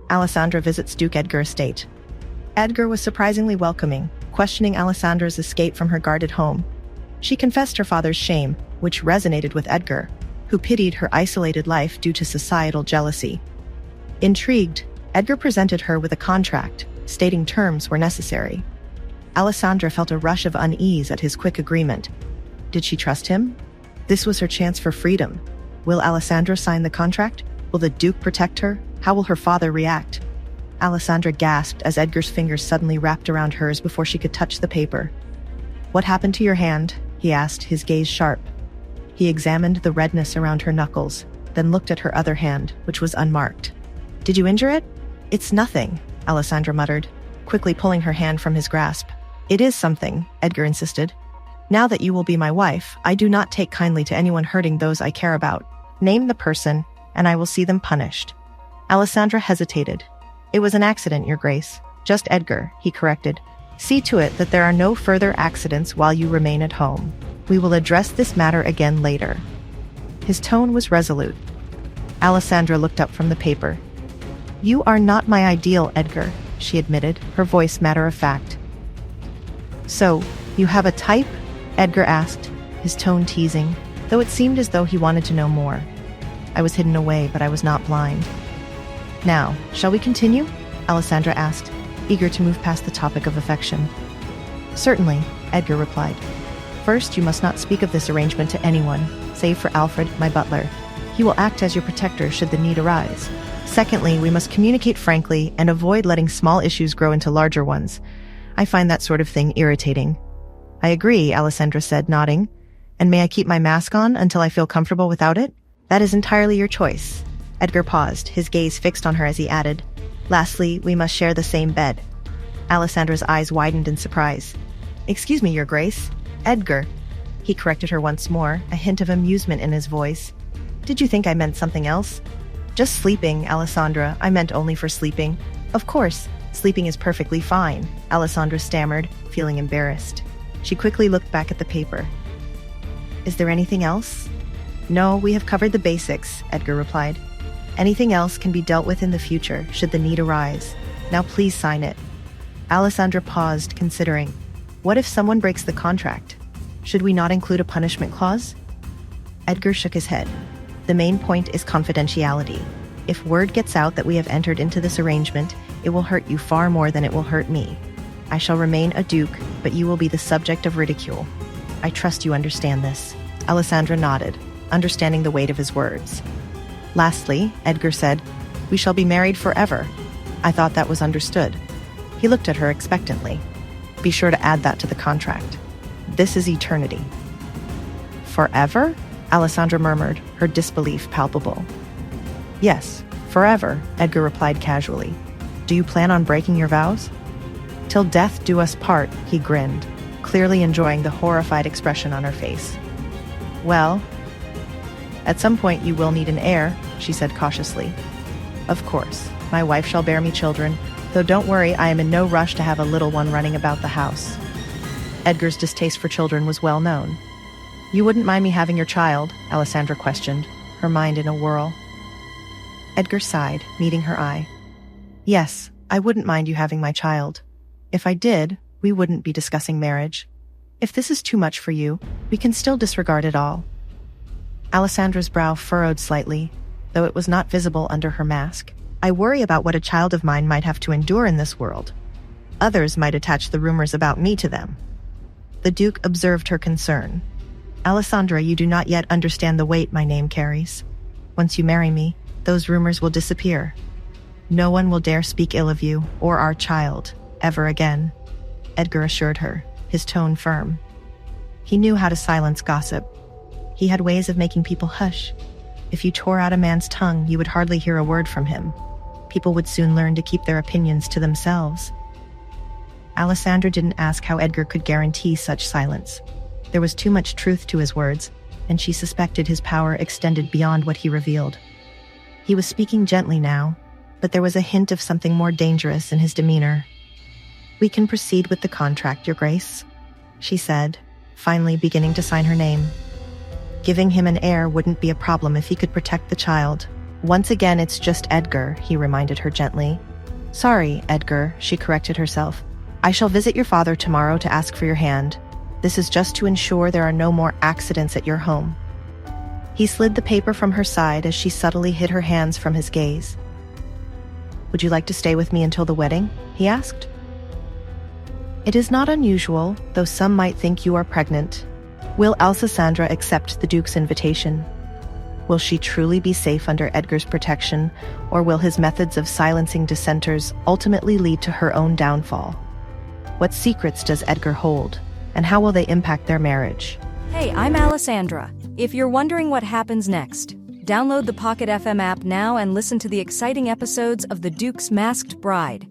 Alessandra visits Duke Edgar estate. Edgar was surprisingly welcoming, questioning Alessandra's escape from her guarded home. She confessed her father's shame, which resonated with Edgar, who pitied her isolated life due to societal jealousy. Intrigued, Edgar presented her with a contract, stating terms were necessary. Alessandra felt a rush of unease at his quick agreement. Did she trust him? This was her chance for freedom. Will Alessandra sign the contract? Will the Duke protect her? How will her father react? Alessandra gasped as Edgar's fingers suddenly wrapped around hers before she could touch the paper. "What happened to your hand?" he asked, his gaze sharp. He examined the redness around her knuckles, then looked at her other hand, which was unmarked. "Did you injure it?" "It's nothing," Alessandra muttered, quickly pulling her hand from his grasp. "It is something," Edgar insisted. "Now that you will be my wife, I do not take kindly to anyone hurting those I care about. Name the person, and I will see them punished." Alessandra hesitated. "It was an accident, Your Grace. Just Edgar," he corrected. "See to it that there are no further accidents while you remain at home. We will address this matter again later." His tone was resolute. Alessandra looked up from the paper. "You are not my ideal, Edgar," she admitted, her voice matter-of-fact. "So, you have a type?" Edgar asked, his tone teasing, though it seemed as though he wanted to know more. "I was hidden away, but I was not blind." "Now, shall we continue?" Alessandra asked, eager to move past the topic of affection. "Certainly," Edgar replied. "First, you must not speak of this arrangement to anyone, save for Alfred, my butler. He will act as your protector should the need arise. Secondly, we must communicate frankly and avoid letting small issues grow into larger ones. I find that sort of thing irritating." "I agree," Alessandra said, nodding. "And may I keep my mask on until I feel comfortable without it?" "That is entirely your choice." Edgar paused, his gaze fixed on her as he added, "Lastly, we must share the same bed." Alessandra's eyes widened in surprise. "Excuse me, Your Grace. Edgar." He corrected her once more, a hint of amusement in his voice. "Did you think I meant something else?" "Just sleeping, Alessandra. I meant only for sleeping." "Of course, sleeping is perfectly fine," Alessandra stammered, feeling embarrassed. She quickly looked back at the paper. "Is there anything else?" "No, we have covered the basics," Edgar replied. "Anything else can be dealt with in the future, should the need arise. Now please sign it." Alessandra paused, considering. What if someone breaks the contract? Should we not include a punishment clause? Edgar shook his head. "The main point is confidentiality. If word gets out that we have entered into this arrangement, it will hurt you far more than it will hurt me. I shall remain a duke, but you will be the subject of ridicule. I trust you understand this." Alessandra nodded, understanding the weight of his words. "Lastly," Edgar said, "we shall be married forever." "I thought that was understood." He looked at her expectantly. "Be sure to add that to the contract. This is eternity." "Forever?" Alessandra murmured, her disbelief palpable. "Yes, forever," Edgar replied casually. "Do you plan on breaking your vows?" "Till death do us part," he grinned, clearly enjoying the horrified expression on her face. "Well, at some point you will need an heir," she said cautiously. "Of course, my wife shall bear me children, though don't worry, I am in no rush to have a little one running about the house." Edgar's distaste for children was well known. "You wouldn't mind me having your child?" Alessandra questioned, her mind in a whirl. Edgar sighed, meeting her eye. "Yes, I wouldn't mind you having my child. If I did, we wouldn't be discussing marriage. If this is too much for you, we can still disregard it all." Alessandra's brow furrowed slightly, though it was not visible under her mask. "I worry about what a child of mine might have to endure in this world. Others might attach the rumors about me to them." The Duke observed her concern. "Alessandra, you do not yet understand the weight my name carries. Once you marry me, those rumors will disappear. No one will dare speak ill of you, or our child, ever again," Edgar assured her, his tone firm. He knew how to silence gossip. He had ways of making people hush. If you tore out a man's tongue, you would hardly hear a word from him. People would soon learn to keep their opinions to themselves. Alessandra didn't ask how Edgar could guarantee such silence. There was too much truth to his words, and she suspected his power extended beyond what he revealed. He was speaking gently now, but there was a hint of something more dangerous in his demeanor. "We can proceed with the contract, Your Grace," she said, finally beginning to sign her name. Giving him an heir wouldn't be a problem if he could protect the child. Once again, it's just Edgar, he reminded her gently. Sorry, Edgar, she corrected herself. I shall visit your father tomorrow to ask for your hand. This is just to ensure there are no more accidents at your home. He slid the paper from her side as she subtly hid her hands from his gaze. Would you like to stay with me until the wedding? He asked. It is not unusual, though some might think you are pregnant. Will Alessandra accept the Duke's invitation? Will she truly be safe under Edgar's protection, or will his methods of silencing dissenters ultimately lead to her own downfall? What secrets does Edgar hold, and how will they impact their marriage? Hey, I'm Alessandra. If you're wondering what happens next, download the Pocket FM app now and listen to the exciting episodes of The Duke's Masked Bride.